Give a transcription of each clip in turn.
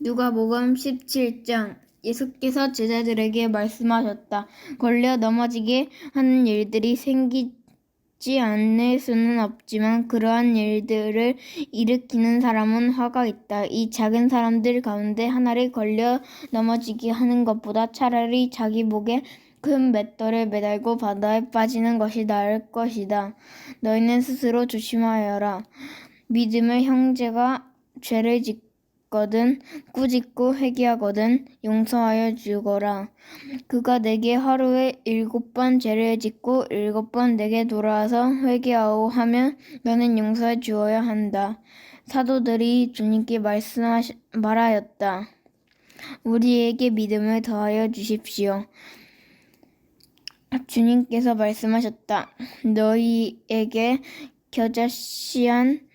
누가복음 17장. 예수께서 제자들에게 말씀하셨다. 걸려 넘어지게 하는 일들이 생기지 않을 수는 없지만 그러한 일들을 일으키는 사람은 화가 있다. 이 작은 사람들 가운데 하나를 걸려 넘어지게 하는 것보다 차라리 자기 목에 큰 맷돌을 매달고 바다에 빠지는 것이 나을 것이다. 너희는 스스로 조심하여라. 믿음의 형제가 죄를 짓거든 꾸짖고 회개하거든 용서하여 주거라. 그가 내게 하루에 7번 죄를 짓고 7번 내게 돌아와서 회개하오 하면 너는 용서해 주어야 한다. 사도들이 주님께 말하였다. 우리에게 믿음을 더하여 주십시오. 주님께서 말씀하셨다. 너희에게 겨자씨한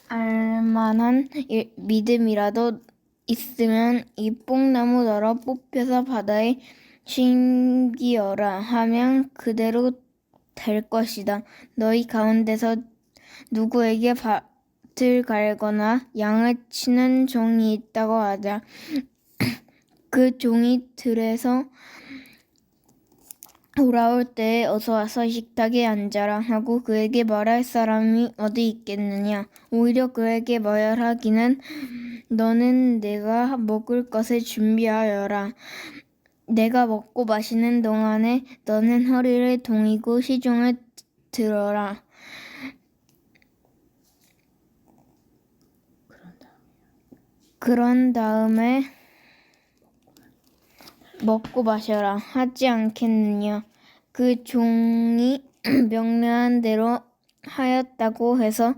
알만한 믿음이라도 있으면 이 뽕나무 널어 뽑혀서 바다에 심기어라 하면 그대로 될 것이다. 너희 가운데서 누구에게 밭을 갈거나 양을 치는 종이 있다고 하자. 그 종이 들에서 돌아올 때에 어서 와서 식탁에 앉아라 하고 그에게 말할 사람이 어디 있겠느냐. 오히려 그에게 말하기는 너는 내가 먹을 것을 준비하여라. 내가 먹고 마시는 동안에 너는 허리를 동이고 시중을 들어라. 그런 다음에 먹고 마셔라 하지 않겠느냐. 그 종이 명령한 대로 하였다고 해서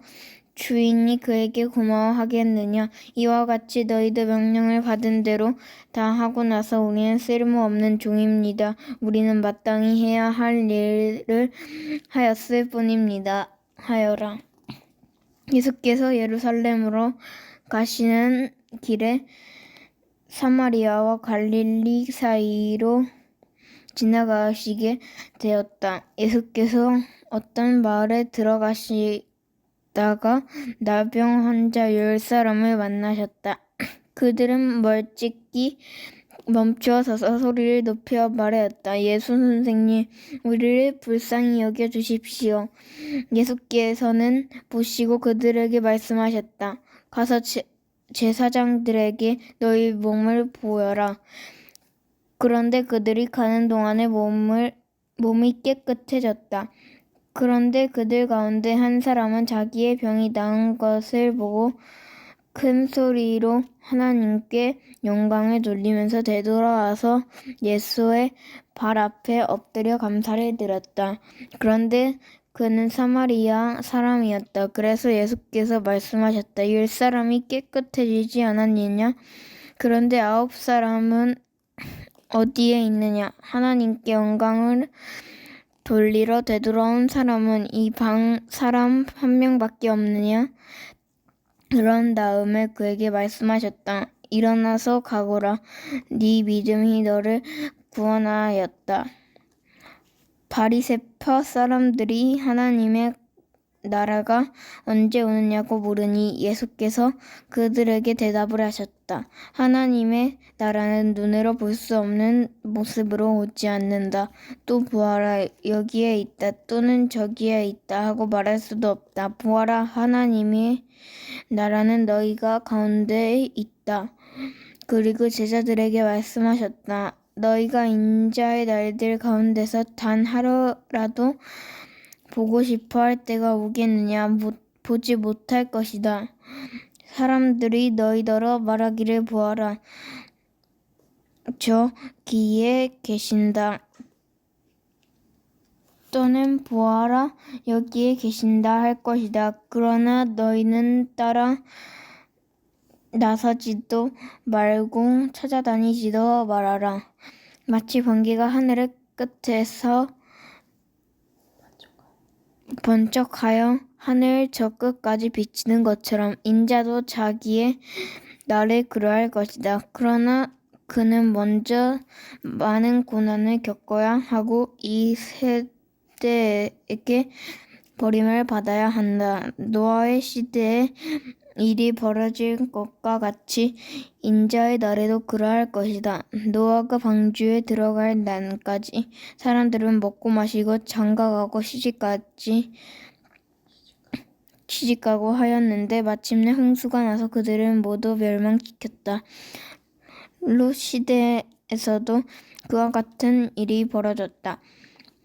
주인이 그에게 고마워하겠느냐. 이와 같이 너희도 명령을 받은 대로 다 하고 나서 우리는 쓸모없는 종입니다. 우리는 마땅히 해야 할 일을 하였을 뿐입니다. 하여라. 예수께서 예루살렘으로 가시는 길에 사마리아와 갈릴리 사이로 지나가시게 되었다. 예수께서 어떤 마을에 들어가시다가 나병 환자 10사람을 만나셨다. 그들은 멀찍이 멈추어 서서 소리를 높여 말하였다. 예수 선생님, 우리를 불쌍히 여겨 주십시오. 예수께서는 보시고 그들에게 말씀하셨다. 가서 제사장들에게 너희 몸을 보여라. 그런데 그들이 가는 동안에 몸이 깨끗해졌다. 그런데 그들 가운데 한 사람은 자기의 병이 나은 것을 보고 큰 소리로 하나님께 영광을 돌리면서 되돌아와서 예수의 발 앞에 엎드려 감사를 드렸다. 그런데 그는 사마리아 사람이었다. 그래서 예수께서 말씀하셨다. 10사람이 깨끗해지지 않았느냐? 그런데 9사람은 어디에 있느냐? 하나님께 영광을 돌리러 되돌아온 사람은 이 방 사람 한 명밖에 없느냐? 그런 다음에 그에게 말씀하셨다. 일어나서 가거라. 네 믿음이 너를 구원하였다. 바리새파 사람들이 하나님의 나라가 언제 오느냐고 물으니 예수께서 그들에게 대답을 하셨다. 하나님의 나라는 눈으로 볼 수 없는 모습으로 오지 않는다. 또 보아라 여기에 있다 또는 저기에 있다 하고 말할 수도 없다. 보아라 하나님의 나라는 너희가 가운데에 있다. 그리고 제자들에게 말씀하셨다. 너희가 인자의 날들 가운데서 단 하루라도 보고 싶어 할 때가 오겠느냐? 보지 못할 것이다. 사람들이 너희더러 말하기를 보아라. 저기에 계신다. 또는 보아라 여기에 계신다 할 것이다. 그러나 너희는 따라 나서지도 말고 찾아다니지도 말아라. 마치 번개가 하늘의 끝에서 번쩍하여 하늘 저 끝까지 비치는 것처럼 인자도 자기의 날에 그러할 것이다. 그러나 그는 먼저 많은 고난을 겪어야 하고 이 세대에게 버림을 받아야 한다. 노아의 시대에 일이 벌어질 것과 같이 인자의 날에도 그러할 것이다. 노아가 방주에 들어갈 날까지 사람들은 먹고 마시고 장가가고 시집가고 하였는데 마침내 홍수가 나서 그들을 모두 멸망시켰다. 롯 시대에서도 그와 같은 일이 벌어졌다.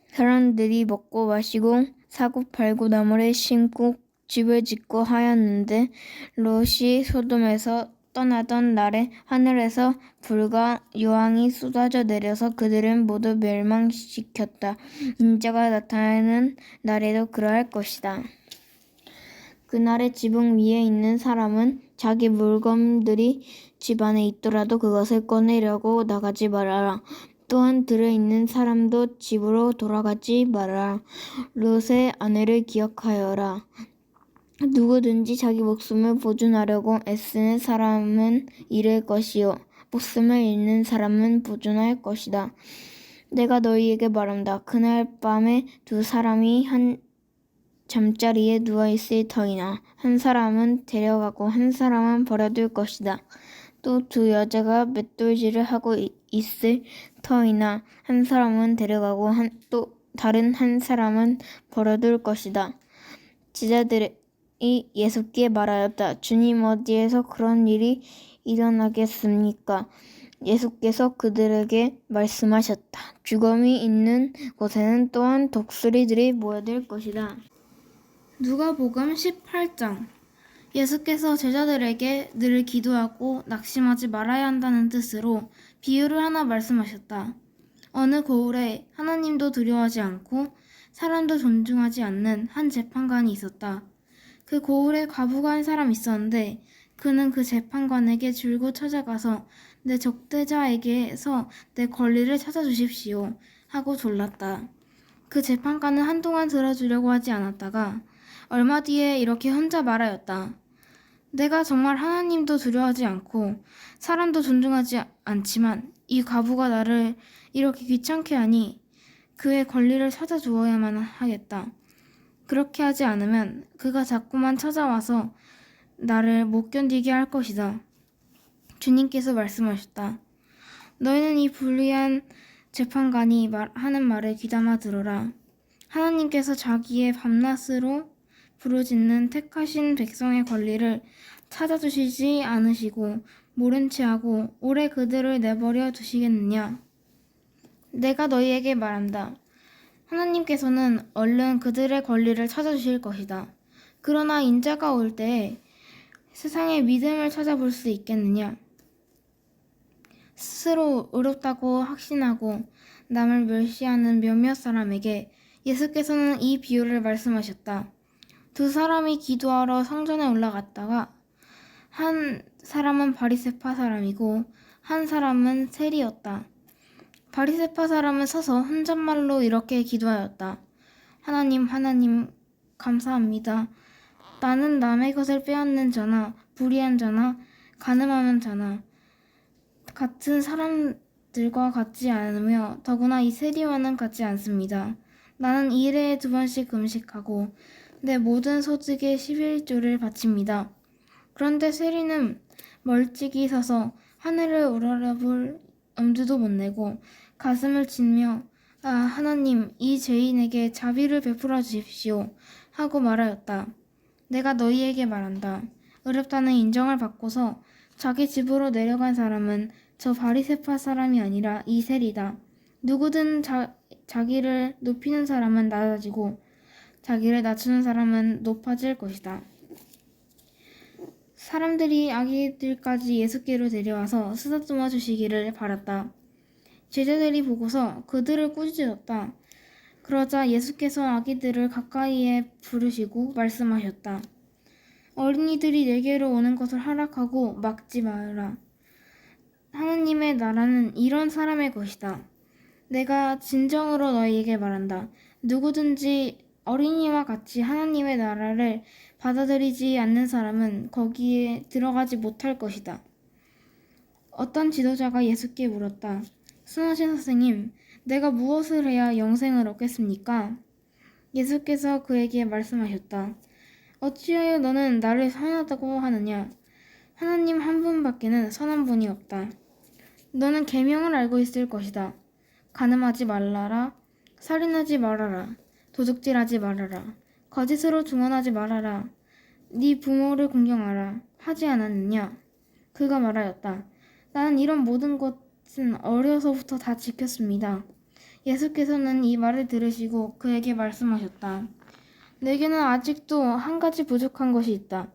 사람들이 먹고 마시고 사고 팔고 나무를 심고 집을 짓고 하였는데 롯이 소돔에서 떠나던 날에 하늘에서 불과 유황이 쏟아져 내려서 그들은 모두 멸망시켰다. 인자가 나타나는 날에도 그러할 것이다. 그날의 지붕 위에 있는 사람은 자기 물건들이 집 안에 있더라도 그것을 꺼내려고 나가지 말아라. 또한 들에 있는 사람도 집으로 돌아가지 말아라. 롯의 아내를 기억하여라. 누구든지 자기 목숨을 보존하려고 애쓰는 사람은 잃을 것이요 목숨을 잃는 사람은 보존할 것이다. 내가 너희에게 말한다. 그날 밤에 두 사람이 한 잠자리에 누워있을 터이나 한 사람은 데려가고 한 사람은 버려둘 것이다. 또 두 여자가 맷돌질을 하고 있을 터이나 한 사람은 데려가고 또 다른 한 사람은 버려둘 것이다. 제자들이 예수께 말하였다. 주님, 어디에서 그런 일이 일어나겠습니까? 예수께서 그들에게 말씀하셨다. 죽음이 있는 곳에는 또한 독수리들이 모여들 것이다. 누가복음 18장. 예수께서 제자들에게 늘 기도하고 낙심하지 말아야 한다는 뜻으로 비유를 하나 말씀하셨다. 어느 고을에 하나님도 두려워하지 않고 사람도 존중하지 않는 한 재판관이 있었다. 그 고을에 과부가 한 사람이 있었는데 그는 그 재판관에게 줄곧 찾아가서 내 적대자에게서 내 권리를 찾아주십시오 하고 졸랐다. 그 재판관은 한동안 들어주려고 하지 않았다가 얼마 뒤에 이렇게 혼자 말하였다. 내가 정말 하나님도 두려워하지 않고 사람도 존중하지 않지만 이 과부가 나를 이렇게 귀찮게 하니 그의 권리를 찾아주어야만 하겠다. 그렇게 하지 않으면 그가 자꾸만 찾아와서 나를 못 견디게 할 것이다. 주님께서 말씀하셨다. 너희는 이 불의한 재판관이 하는 말을 귀담아 들어라. 하나님께서 자기의 밤낮으로 부르짖는 택하신 백성의 권리를 찾아주시지 않으시고 모른 채 하고 오래 그들을 내버려 두시겠느냐? 내가 너희에게 말한다. 하나님께서는 얼른 그들의 권리를 찾아주실 것이다. 그러나 인자가 올 때에 세상의 믿음을 찾아볼 수 있겠느냐? 스스로 의롭다고 확신하고 남을 멸시하는 몇몇 사람에게 예수께서는 이 비유를 말씀하셨다. 두 사람이 기도하러 성전에 올라갔다가 한 사람은 바리새파 사람이고 한 사람은 세리였다. 바리새파 사람은 서서 혼잣말로 이렇게 기도하였다. 하나님, 감사합니다. 나는 남의 것을 빼앗는 자나 불의한 자나 간음하는 자나 같은 사람들과 같지 않으며 더구나 이 세리와는 같지 않습니다. 나는 1회에 2번씩 금식하고 내 모든 소득의 11조를 바칩니다. 그런데 세리는 멀찍이 서서 하늘을 우러러볼 엄두도 못 내고 가슴을 치며 아, 하나님, 이 죄인에게 자비를 베풀어 주십시오 하고 말하였다. 내가 너희에게 말한다. 의롭다는 인정을 받고서 자기 집으로 내려간 사람은 저 바리새파 사람이 아니라 이 세리다. 누구든 자기를 높이는 사람은 낮아지고 자기를 낮추는 사람은 높아질 것이다. 사람들이 아기들까지 예수께로 데려와서 쓰다듬어 주시기를 바랐다. 제자들이 보고서 그들을 꾸짖었다. 그러자 예수께서 아기들을 가까이에 부르시고 말씀하셨다. 어린이들이 내게로 오는 것을 허락하고 막지 마라. 하나님의 나라는 이런 사람의 것이다. 내가 진정으로 너희에게 말한다. 누구든지 어린이와 같이 하나님의 나라를 받아들이지 않는 사람은 거기에 들어가지 못할 것이다. 어떤 지도자가 예수께 물었다. 순하신 선생님, 내가 무엇을 해야 영생을 얻겠습니까? 예수께서 그에게 말씀하셨다. 어찌하여 너는 나를 선하다고 하느냐? 하나님 한 분밖에는 선한 분이 없다. 너는 계명을 알고 있을 것이다. 간음하지 말라라. 살인하지 말아라. 도둑질하지 말아라. 거짓으로 증언하지 말아라. 네 부모를 공경하라. 하지 않았느냐? 그가 말하였다. 나는 이런 모든 것은 어려서부터 다 지켰습니다. 예수께서는 이 말을 들으시고 그에게 말씀하셨다. 내게는 아직도 한 가지 부족한 것이 있다.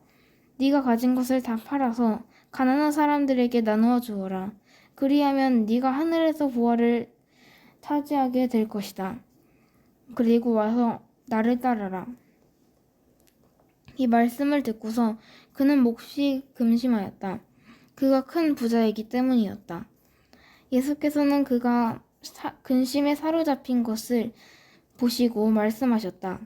네가 가진 것을 다 팔아서 가난한 사람들에게 나누어 주어라. 그리하면 네가 하늘에서 보화를 차지하게 될 것이다. 그리고 와서 나를 따르라. 이 말씀을 듣고서 그는 몹시 금심하였다. 그가 큰 부자이기 때문이었다. 예수께서는 그가 근심에 사로잡힌 것을 보시고 말씀하셨다.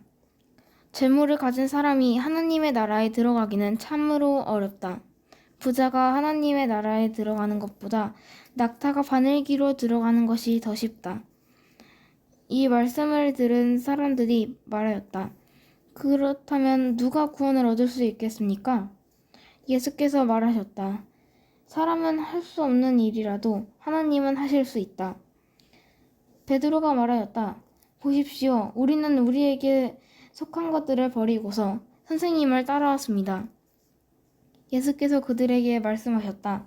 재물을 가진 사람이 하나님의 나라에 들어가기는 참으로 어렵다. 부자가 하나님의 나라에 들어가는 것보다 낙타가 바늘기로 들어가는 것이 더 쉽다. 이 말씀을 들은 사람들이 말하였다. 그렇다면 누가 구원을 얻을 수 있겠습니까? 예수께서 말하셨다. 사람은 할 수 없는 일이라도 하나님은 하실 수 있다. 베드로가 말하였다. 보십시오. 우리는 우리에게 속한 것들을 버리고서 선생님을 따라왔습니다. 예수께서 그들에게 말씀하셨다.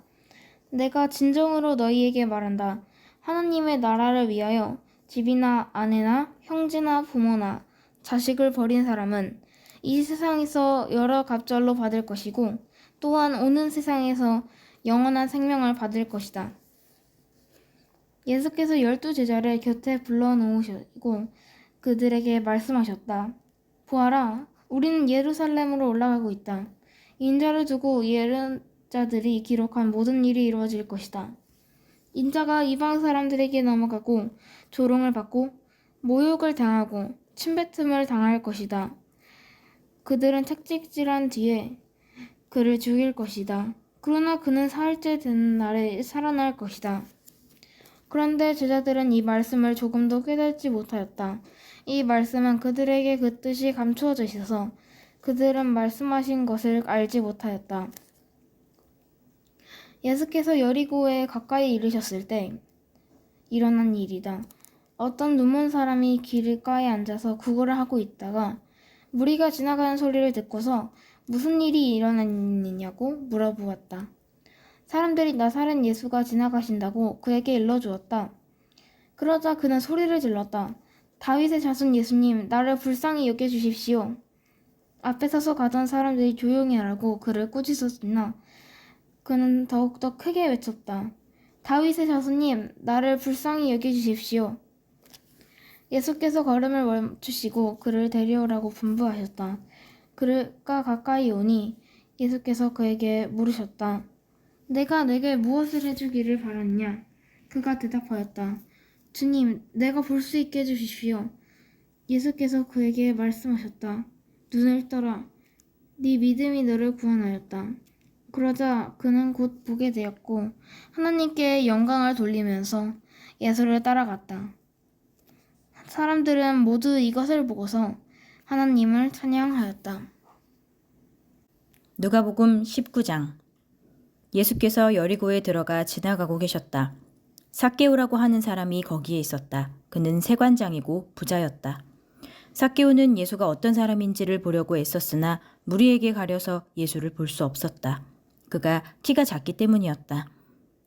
내가 진정으로 너희에게 말한다. 하나님의 나라를 위하여 집이나 아내나 형제나 부모나 자식을 버린 사람은 이 세상에서 여러 갑절로 받을 것이고 또한 오는 세상에서 영원한 생명을 받을 것이다. 예수께서 12 제자를 곁에 불러놓으시고 그들에게 말씀하셨다. 보아라, 우리는 예루살렘으로 올라가고 있다. 인자를 두고 예언자들이 기록한 모든 일이 이루어질 것이다. 인자가 이방 사람들에게 넘어가고 조롱을 받고 모욕을 당하고 침뱉음을 당할 것이다. 그들은 채찍질한 뒤에 그를 죽일 것이다. 그러나 그는 사흘째 되는 날에 살아날 것이다. 그런데 제자들은 이 말씀을 조금도 깨닫지 못하였다. 이 말씀은 그들에게 그 뜻이 감추어져 있어서 그들은 말씀하신 것을 알지 못하였다. 예수께서 여리고에 가까이 이르셨을 때 일어난 일이다. 어떤 눈먼 사람이 길가에 앉아서 구걸을 하고 있다가 무리가 지나가는 소리를 듣고서 무슨 일이 일어났느냐고 물어보았다. 사람들이 나사렛 예수가 지나가신다고 그에게 일러주었다. 그러자 그는 소리를 질렀다. 다윗의 자손 예수님, 나를 불쌍히 여겨주십시오. 앞에 서서 가던 사람들이 조용히 하라고 그를 꾸짖었으나 그는 더욱더 크게 외쳤다. 다윗의 자손님, 나를 불쌍히 여겨주십시오. 예수께서 걸음을 멈추시고 그를 데려오라고 분부하셨다. 그가 가까이 오니 예수께서 그에게 물으셨다. 내가 내게 무엇을 해주기를 바랐냐? 그가 대답하였다. 주님, 내가 볼 수 있게 해주십시오. 예수께서 그에게 말씀하셨다. 눈을 떠라. 네 믿음이 너를 구원하였다. 그러자 그는 곧 보게 되었고 하나님께 영광을 돌리면서 예수를 따라갔다. 사람들은 모두 이것을 보고서 하나님을 찬양하였다. 누가복음 19장. 예수께서 여리고에 들어가 지나가고 계셨다. 삭개오라고 하는 사람이 거기에 있었다. 그는 세관장이고 부자였다. 삭개오는 예수가 어떤 사람인지를 보려고 애썼으나 무리에게 가려서 예수를 볼 수 없었다. 그가 키가 작기 때문이었다.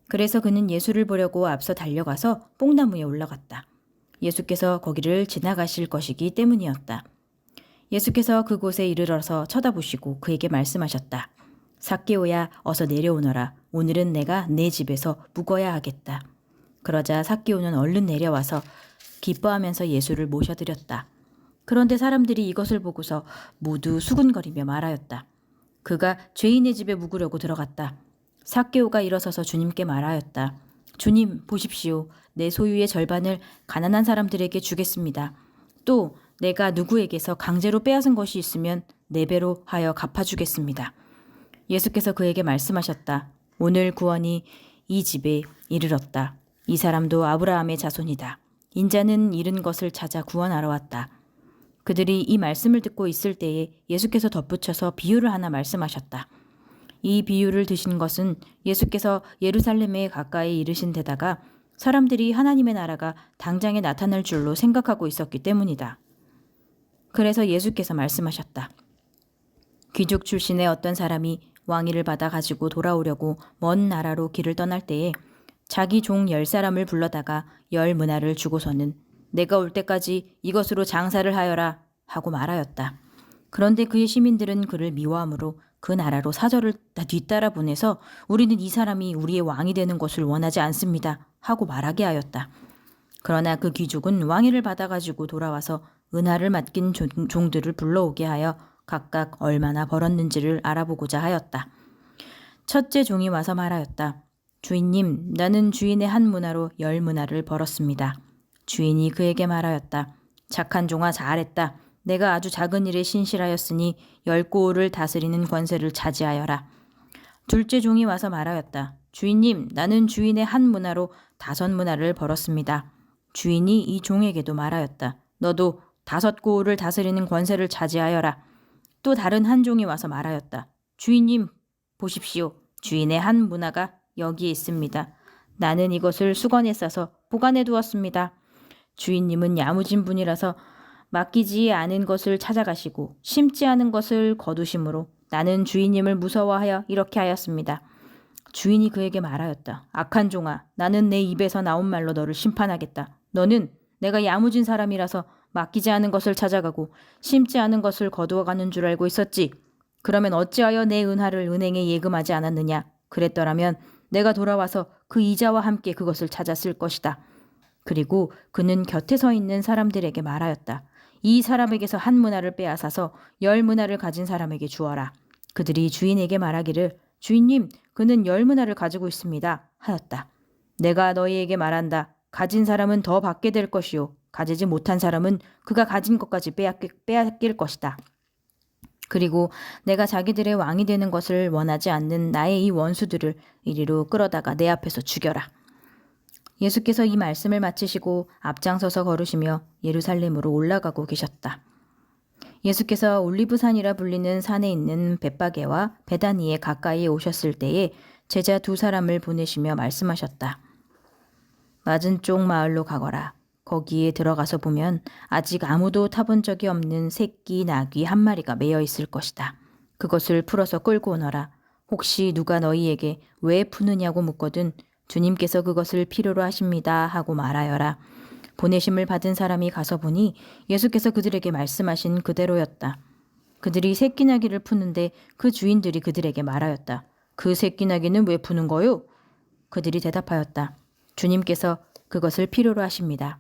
그래서 그는 예수를 보려고 앞서 달려가서 뽕나무에 올라갔다. 예수께서 거기를 지나가실 것이기 때문이었다. 예수께서 그곳에 이르러서 쳐다보시고 그에게 말씀하셨다. 삭개오야, 어서 내려오너라. 오늘은 내가 내 집에서 묵어야 하겠다. 그러자 삭개오는 얼른 내려와서 기뻐하면서 예수를 모셔드렸다. 그런데 사람들이 이것을 보고서 모두 수군거리며 말하였다. 그가 죄인의 집에 묵으려고 들어갔다. 삭개오가 일어서서 주님께 말하였다. 주님, 보십시오. 내 소유의 절반을 가난한 사람들에게 주겠습니다. 또 내가 누구에게서 강제로 빼앗은 것이 있으면 4배로 하여 갚아주겠습니다. 예수께서 그에게 말씀하셨다. 오늘 구원이 이 집에 이르렀다. 이 사람도 아브라함의 자손이다. 인자는 잃은 것을 찾아 구원하러 왔다. 그들이 이 말씀을 듣고 있을 때에 예수께서 덧붙여서 비유를 하나 말씀하셨다. 이 비유를 드신 것은 예수께서 예루살렘에 가까이 이르신 데다가 사람들이 하나님의 나라가 당장에 나타날 줄로 생각하고 있었기 때문이다. 그래서 예수께서 말씀하셨다. 귀족 출신의 어떤 사람이 왕위를 받아 가지고 돌아오려고 먼 나라로 길을 떠날 때에 자기 종 10사람을 불러다가 10문화를 주고서는 내가 올 때까지 이것으로 장사를 하여라 하고 말하였다. 그런데 그의 시민들은 그를 미워하므로 그 나라로 사절을 뒤따라 보내서 우리는 이 사람이 우리의 왕이 되는 것을 원하지 않습니다 하고 말하게 하였다. 그러나 그 귀족은 왕위를 받아가지고 돌아와서 은하를 맡긴 종들을 불러오게 하여 각각 얼마나 벌었는지를 알아보고자 하였다. 첫째 종이 와서 말하였다. 주인님, 나는 주인의 한 문화로 10문화를 벌었습니다. 주인이 그에게 말하였다. 착한 종아, 잘했다. 내가 아주 작은 일에 신실하였으니 10고을을 다스리는 권세를 차지하여라. 둘째 종이 와서 말하였다. 주인님, 나는 주인의 한 문화로 5문화를 벌었습니다. 주인이 이 종에게도 말하였다. 너도 5고을을 다스리는 권세를 차지하여라. 또 다른 한 종이 와서 말하였다. 주인님, 보십시오. 주인의 한 문화가 여기에 있습니다. 나는 이것을 수건에 싸서 보관해 두었습니다. 주인님은 야무진 분이라서 맡기지 않은 것을 찾아가시고 심지 않은 것을 거두심으로 나는 주인님을 무서워하여 이렇게 하였습니다. 주인이 그에게 말하였다. 악한 종아, 나는 내 입에서 나온 말로 너를 심판하겠다. 너는 내가 야무진 사람이라서 맡기지 않은 것을 찾아가고 심지 않은 것을 거두어가는 줄 알고 있었지. 그러면 어찌하여 내 은하를 은행에 예금하지 않았느냐. 그랬더라면 내가 돌아와서 그 이자와 함께 그것을 찾았을 것이다. 그리고 그는 곁에 서 있는 사람들에게 말하였다. 이 사람에게서 한 문화를 빼앗아서 10문화를 가진 사람에게 주어라. 그들이 주인에게 말하기를 주인님, 그는 10문화를 가지고 있습니다 하였다. 내가 너희에게 말한다. 가진 사람은 더 받게 될 것이요. 가지지 못한 사람은 그가 가진 것까지 빼앗길 것이다. 그리고 내가 자기들의 왕이 되는 것을 원하지 않는 나의 이 원수들을 이리로 끌어다가 내 앞에서 죽여라. 예수께서 이 말씀을 마치시고 앞장서서 걸으시며 예루살렘으로 올라가고 계셨다. 예수께서 올리브산이라 불리는 산에 있는 벳바게와 베다니에 가까이 오셨을 때에 제자 2사람을 보내시며 말씀하셨다. 맞은 쪽 마을로 가거라. 거기에 들어가서 보면 아직 아무도 타본 적이 없는 새끼 나귀 1마리가 매여 있을 것이다. 그것을 풀어서 끌고 오너라. 혹시 누가 너희에게 왜 푸느냐고 묻거든 주님께서 그것을 필요로 하십니다 하고 말하여라. 보내심을 받은 사람이 가서 보니 예수께서 그들에게 말씀하신 그대로였다. 그들이 새끼 나귀를 푸는데 그 주인들이 그들에게 말하였다. 그 새끼 나귀는 왜 푸는 거요? 그들이 대답하였다. 주님께서 그것을 필요로 하십니다.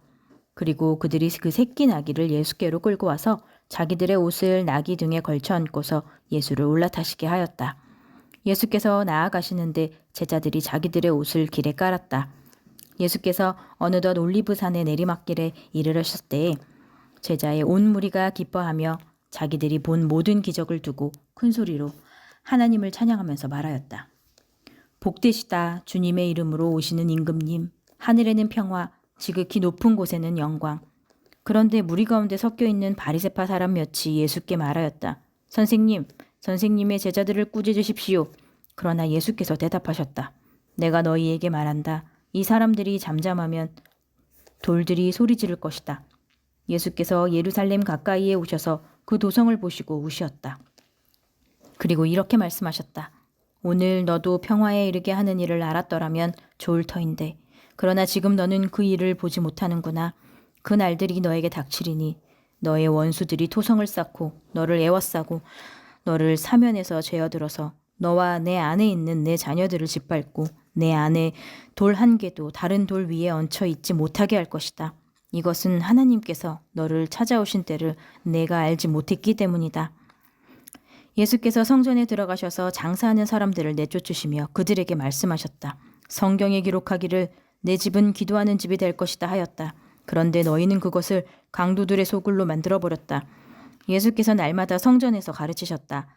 그리고 그들이 그 새끼 나귀를 예수께로 끌고 와서 자기들의 옷을 나귀 등에 걸쳐 얹고서 예수를 올라타시게 하였다. 예수께서 나아가시는데 제자들이 자기들의 옷을 길에 깔았다. 예수께서 어느덧 올리브산의 내리막길에 이르렀을 때에 제자의 온 무리가 기뻐하며 자기들이 본 모든 기적을 두고 큰 소리로 하나님을 찬양하면서 말하였다. 복되시다 주님의 이름으로 오시는 임금님, 하늘에는 평화, 지극히 높은 곳에는 영광. 그런데 무리 가운데 섞여 있는 바리새파 사람 몇이 예수께 말하였다. 선생님, 선생님의 제자들을 꾸짖으십시오. 그러나 예수께서 대답하셨다. 내가 너희에게 말한다. 이 사람들이 잠잠하면 돌들이 소리 지를 것이다. 예수께서 예루살렘 가까이에 오셔서 그 도성을 보시고 우시었다. 그리고 이렇게 말씀하셨다. 오늘 너도 평화에 이르게 하는 일을 알았더라면 좋을 터인데 그러나 지금 너는 그 일을 보지 못하는구나. 그 날들이 너에게 닥치리니 너의 원수들이 토성을 쌓고 너를 애워싸고 너를 사면에서 죄어들어서 너와 내 안에 있는 내 자녀들을 짓밟고 내 안에 돌 한 개도 다른 돌 위에 얹혀 있지 못하게 할 것이다. 이것은 하나님께서 너를 찾아오신 때를 내가 알지 못했기 때문이다. 예수께서 성전에 들어가셔서 장사하는 사람들을 내쫓으시며 그들에게 말씀하셨다. 성경에 기록하기를 내 집은 기도하는 집이 될 것이다 하였다. 그런데 너희는 그것을 강도들의 소굴로 만들어버렸다. 예수께서 날마다 성전에서 가르치셨다.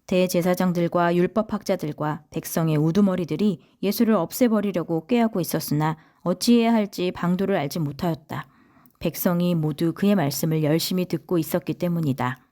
대제사장들과 율법학자들과 백성의 우두머리들이 예수를 없애버리려고 꾀하고 있었으나 어찌해야 할지 방도를 알지 못하였다. 백성이 모두 그의 말씀을 열심히 듣고 있었기 때문이다.